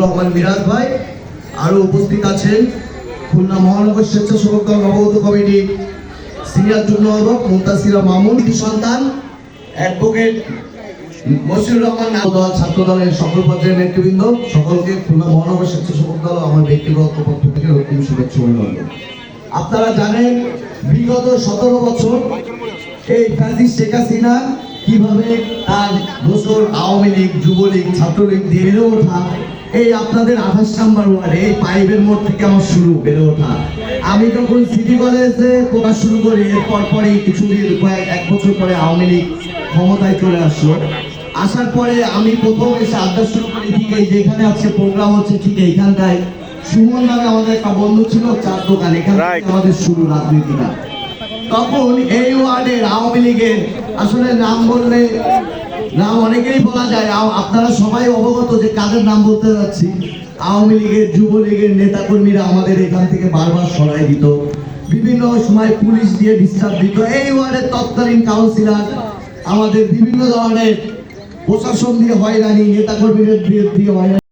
রহমান মিরাজ ভাই আরো উপস্থিত আছেন খুলনা মহানগর স্বেচ্ছাসেবক দল নবগত কমিটি সিনিয়র যুগ্ম আহ্বায়ক মুনতাসিরা মামুন সন্তান অ্যাডভোকেট মশিউর রহমান দল ছাত্র দলের সকল পর্যায়ের নেতৃবৃন্দ সকলকে খুলনা মহানগর স্বেচ্ছাসেবক দল আমার ব্যক্তিগত পক্ষ থেকে রক্তিম শুভেচ্ছা অভিনন্দন। আপনারা জানেন বিগত 17 বছর এই ফ্যাসিস্ট শেখ হাসিনা কিভাবে তার দোসর আওয়ামী লীগ যুবলীগ ছাত্রলীগ দিয়ে বেড়ে ওঠা, এই আপনাদের 28 নম্বর ওয়ার্ডে এই পাইপের মোড় থেকে আমার শুরু বেড়ে ওঠা। আমি যখন সিটি কলেজে পড়া শুরু করি এরপর পরে কিছুদিন এক বছর পরে আওয়ামী লীগ ক্ষমতায় চলে আসলো। আসার পরে আমি প্রথম এসে আড্ডা শুরু করি ঠিক এই যেখানে আজকে প্রোগ্রাম হচ্ছে ঠিক এইখানটায় সুমন নামে আমাদের একটা বন্ধু ছিল, চার দোকান, এখান থেকে আমাদের শুরু রাজনীতিটা। তখন এই ওয়ার্ডের আওয়ামী লীগের আসলে নাম বললে নাম অনেকেই বলা যায়, আপনারা সবাই অবগত যে কাদের নাম বলতে যাচ্ছি। আওয়ামী লীগের যুবলীগের নেতাকর্মীরা আমাদের এখান থেকে বারবার সরাই দিত, বিভিন্ন সময় পুলিশ দিয়ে ডিস্টার্ব দিত। এই ওয়ার্ডের তৎকালীন কাউন্সিলর আমাদের বিভিন্ন ধরনের প্রশাসন দিয়ে হয়রানি, নেতাকর্মীদের দিয়ে হয়রানি।